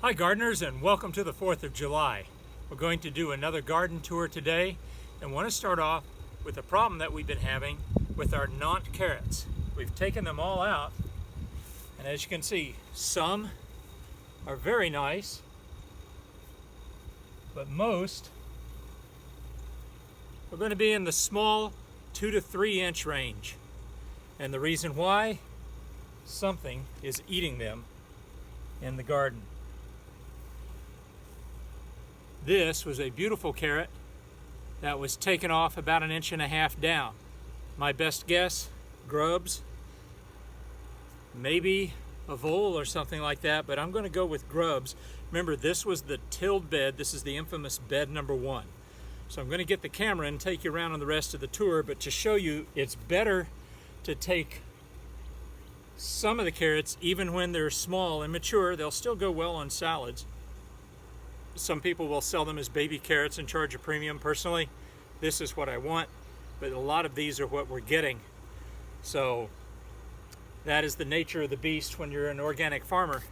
Hi gardeners, and welcome to the 4th of July. We're going to do another garden tour today and want to start off with a problem that we've been having with our Nantes carrots. We've taken them all out, and as you can see, some are very nice, but most are going to be in the small 2 to 3 inch range. And the reason why? Something is eating them in the garden. This was a beautiful carrot that was taken off about 1.5 inches down. My best guess, grubs, maybe a vole or something like that, but I'm going to go with grubs. Remember, this was the tilled bed. This is the infamous bed number 1. So I'm going to get the camera and take you around on the rest of the tour, but to show you it's better to take some of the carrots, even when they're small and mature. They'll still go well on salads. Some people will sell them as baby carrots and charge a premium. Personally, this is what I want, but a lot of these are what we're getting. So that is the nature of the beast when you're an organic farmer.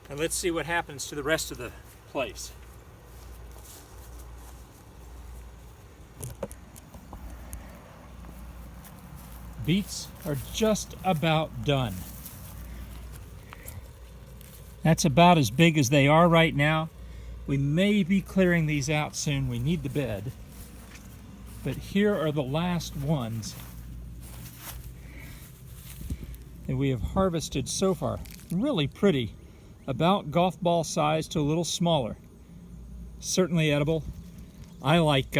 And let's see what happens to the rest of the place. Beets are just about done. That's about as big as they are right now. We may be clearing these out soon. We need the bed. But here are the last ones that we have harvested so far. Really pretty. About golf ball size to a little smaller. Certainly edible. I like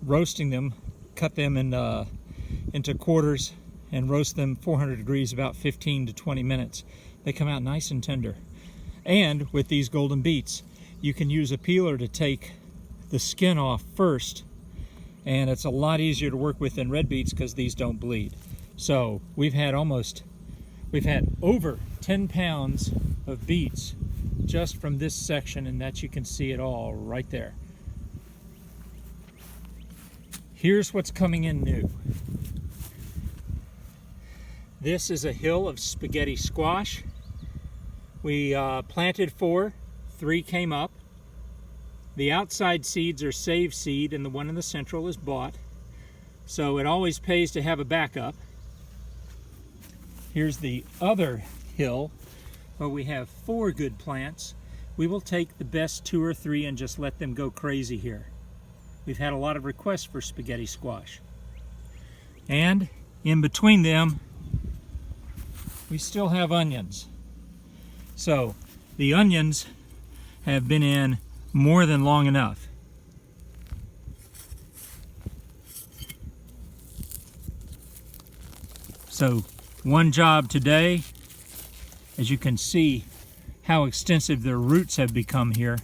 roasting them. Cut them into quarters and roast them 400 degrees about 15 to 20 minutes. They come out nice and tender. And with these golden beets, you can use a peeler to take the skin off first, and it's a lot easier to work with than red beets because these don't bleed. So we've had over 10 pounds of beets just from this section, and that you can see it all right there. Here's what's coming in new. This is a hill of spaghetti squash. We planted 4. 3 came up. The outside seeds are save seed, and the one in the central is bought. So it always pays to have a backup. Here's the other hill where we have 4 good plants. We will take the best 2 or 3 and just let them go crazy here. We've had a lot of requests for spaghetti squash. And in between them, we still have onions. So the onions have been in more than long enough. So one job today, as you can see how extensive their roots have become here.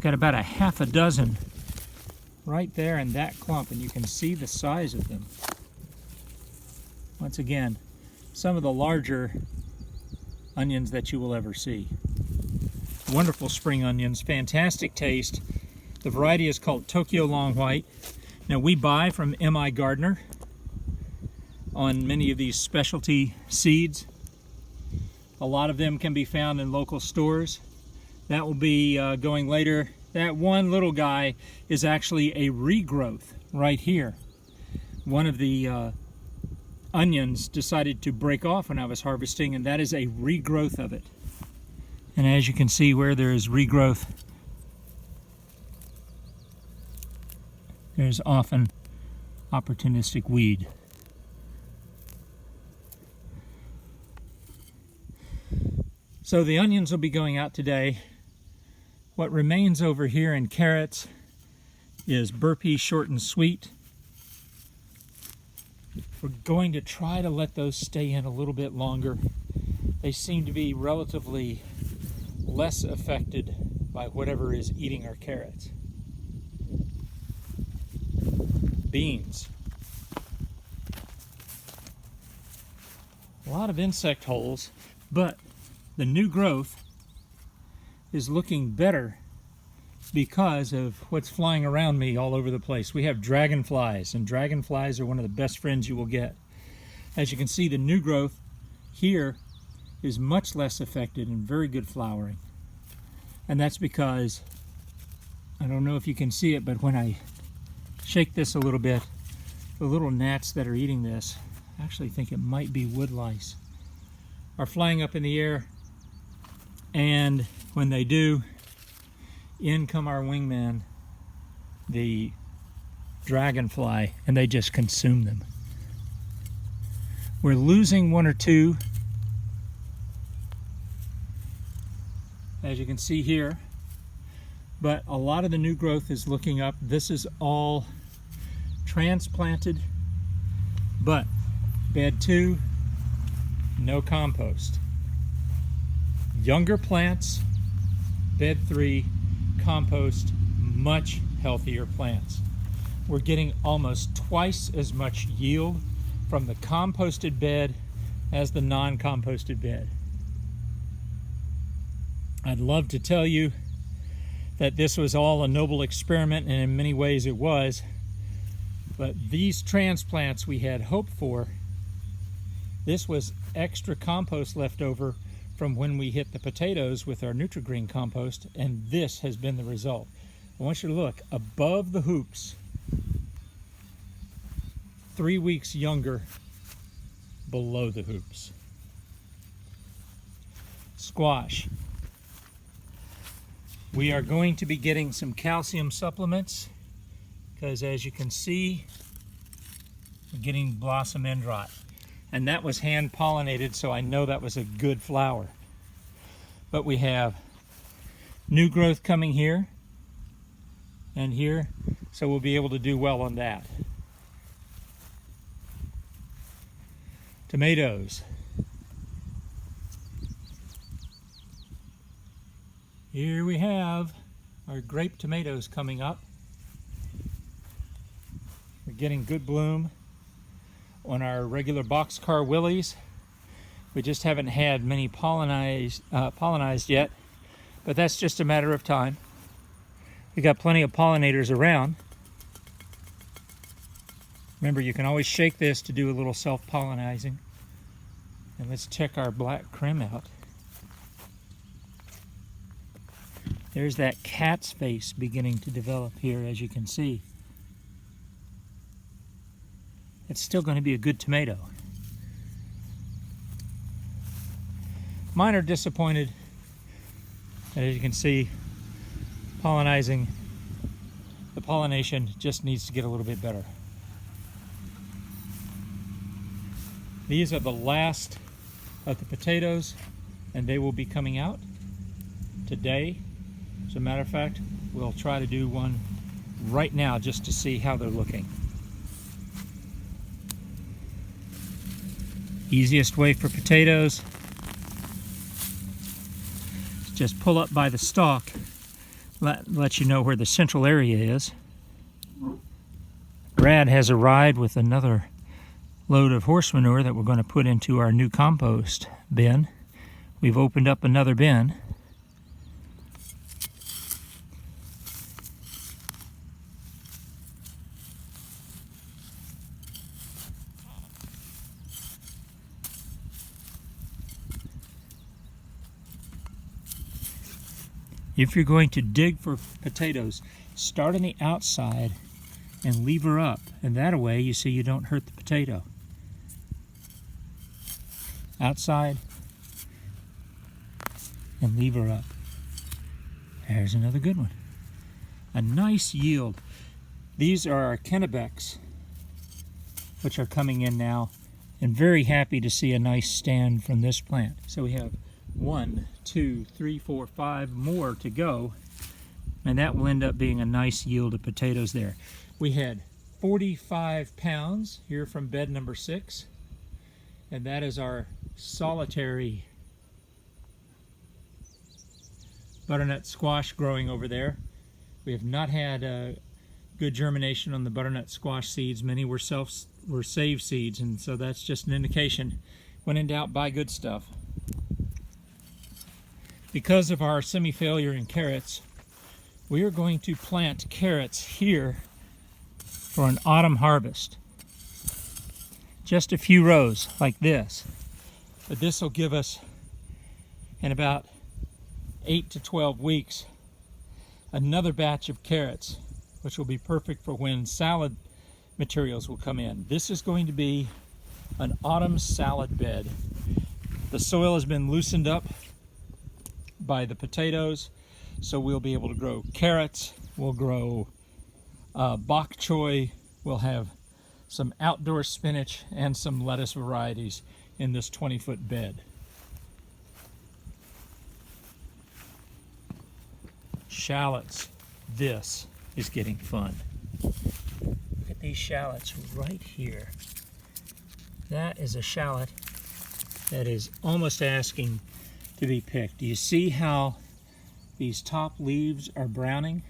Got about a half a dozen right there in that clump, and you can see the size of them. Once again, some of the larger onions that you will ever see. Wonderful spring onions, fantastic taste. The variety is called Tokyo Long White. Now we buy from M.I. Gardener on many of these specialty seeds. A lot of them can be found in local stores. That will be going later. That one little guy is actually a regrowth right here. One of the onions decided to break off when I was harvesting, and that is a regrowth of it. And as you can see, where there is regrowth, there's often opportunistic weed. So the onions will be going out today. What remains over here in carrots is burpee short and sweet. We're going to try to let those stay in a little bit longer. They seem to be relatively less affected by whatever is eating our carrots. Beans. A lot of insect holes, but the new growth is looking better because of what's flying around me all over the place. We have dragonflies, and dragonflies are one of the best friends you will get. As you can see, the new growth here is much less affected and very good flowering. And that's because, I don't know if you can see it, but when I shake this a little bit, the little gnats that are eating this, I actually think it might be wood lice, are flying up in the air, and when they do, in come our wingman, the dragonfly, and they just consume them. We're losing one or two, as you can see here, but a lot of the new growth is looking up. This is all transplanted, but bed 2, no compost. Younger plants, bed 3, compost, much healthier plants. We're getting almost twice as much yield from the composted bed as the non-composted bed. I'd love to tell you that this was all a noble experiment, and in many ways it was, but these transplants we had hoped for, this was extra compost left over from when we hit the potatoes with our Nutri-Green compost, and this has been the result. I want you to look above the hoops, 3 weeks younger below the hoops. Squash. We are going to be getting some calcium supplements because, as you can see, we're getting blossom end rot. And that was hand pollinated, so I know that was a good flower. But we have new growth coming here and here, so we'll be able to do well on that. Tomatoes. Here we have our grape tomatoes coming up. We're getting good bloom on our regular boxcar willies. We just haven't had many pollinized yet, but that's just a matter of time. We got plenty of pollinators around. Remember, you can always shake this to do a little self-pollinizing. And let's check our black creme out. There's that cat's face beginning to develop here, as you can see. It's still going to be a good tomato. Mine are disappointed. As you can see, the pollination just needs to get a little bit better. These are the last of the potatoes, and they will be coming out today. As a matter of fact, we'll try to do one right now just to see how they're looking. Easiest way for potatoes is just pull up by the stalk, let you know where the central area is. Brad has arrived with another load of horse manure that we're going to put into our new compost bin. We've opened up another bin. If you're going to dig for potatoes, start on the outside and lever up, and that way you see you don't hurt the potato. Outside and lever up. There's another good one. A nice yield. These are our Kennebecs, which are coming in now, and very happy to see a nice stand from this plant. So we have 1, 2, 3, 4, 5 more to go, and that will end up being a nice yield of potatoes there. We had 45 pounds here from bed number 6, and that is our solitary butternut squash growing over there. We have not had good germination on the butternut squash seeds. Many were saved seeds, and so that's just an indication. When in doubt, buy good stuff. Because of our semi-failure in carrots, we are going to plant carrots here for an autumn harvest. Just a few rows like this. But this will give us, in about 8 to 12 weeks, another batch of carrots, which will be perfect for when salad materials will come in. This is going to be an autumn salad bed. The soil has been loosened up by the potatoes, so we'll be able to grow carrots, we'll grow bok choy, we'll have some outdoor spinach and some lettuce varieties in this 20-foot bed. Shallots. This is getting fun. Look at these shallots right here. That is a shallot that is almost asking to be picked. Do you see how these top leaves are browning?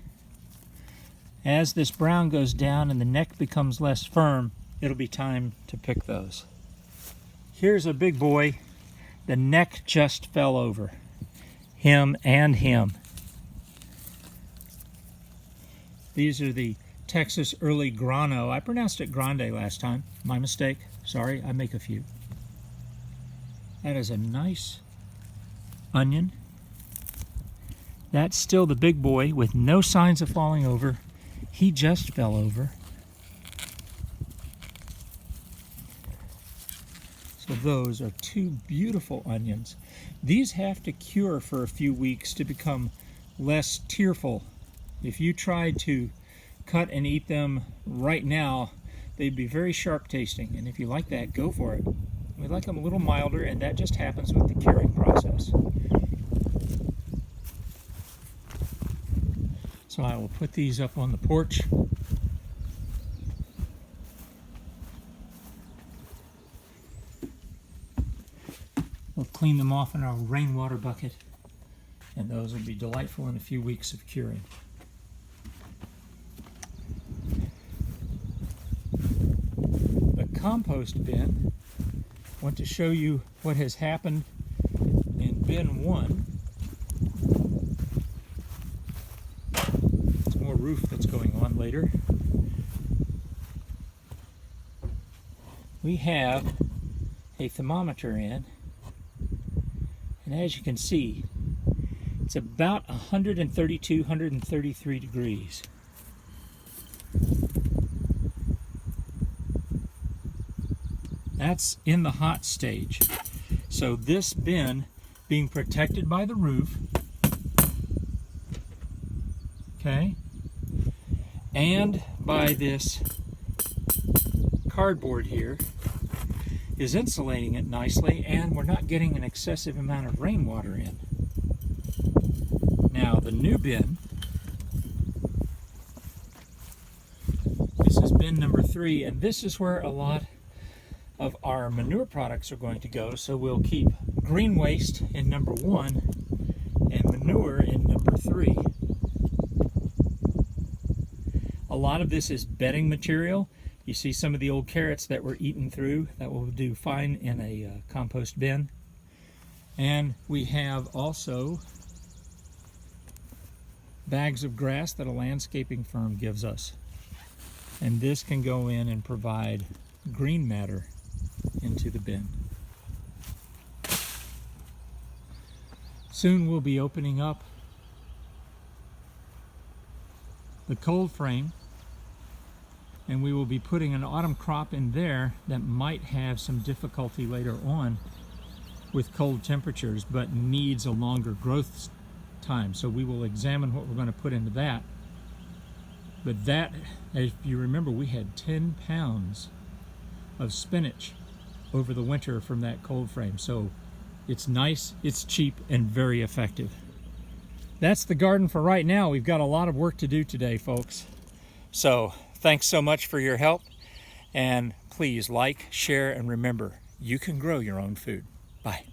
As this brown goes down and the neck becomes less firm, it'll be time to pick those. Here's a big boy. The neck just fell over. Him and him. These are the Texas early grano. I pronounced it grande last time. My mistake. Sorry, I make a few. That is a nice onion. That's still the big boy with no signs of falling over. He just fell over. So those are two beautiful onions. These have to cure for a few weeks to become less tearful. If you tried to cut and eat them right now, they'd be very sharp tasting. And if you like that, go for it. We like them a little milder, and that just happens with the curing process. So I will put these up on the porch. We'll clean them off in our rainwater bucket, and those will be delightful in a few weeks of curing. The compost bin, I want to show you what has happened in bin 1. Some more roof that's going on later. We have a thermometer in, and as you can see, it's about 132, 133 degrees. That's in the hot stage. So this bin, being protected by the roof, okay, and by this cardboard here, is insulating it nicely, and we're not getting an excessive amount of rainwater in. Now the new bin, this is bin number 3, and this is where a lot of our manure products are going to go. So we'll keep green waste in number 1 and manure in number 3. A lot of this is bedding material. You see some of the old carrots that were eaten through. That will do fine in a compost bin. And we have also bags of grass that a landscaping firm gives us. And this can go in and provide green matter into the bin. Soon we'll be opening up the cold frame, and we will be putting an autumn crop in there that might have some difficulty later on with cold temperatures, but needs a longer growth time. So we will examine what we're going to put into that. But that, if you remember, we had 10 pounds of spinach over the winter from that cold frame. So it's nice, it's cheap, and very effective. That's the garden for right now. We've got a lot of work to do today, folks. So thanks so much for your help, and please like, share, and remember, you can grow your own food. Bye.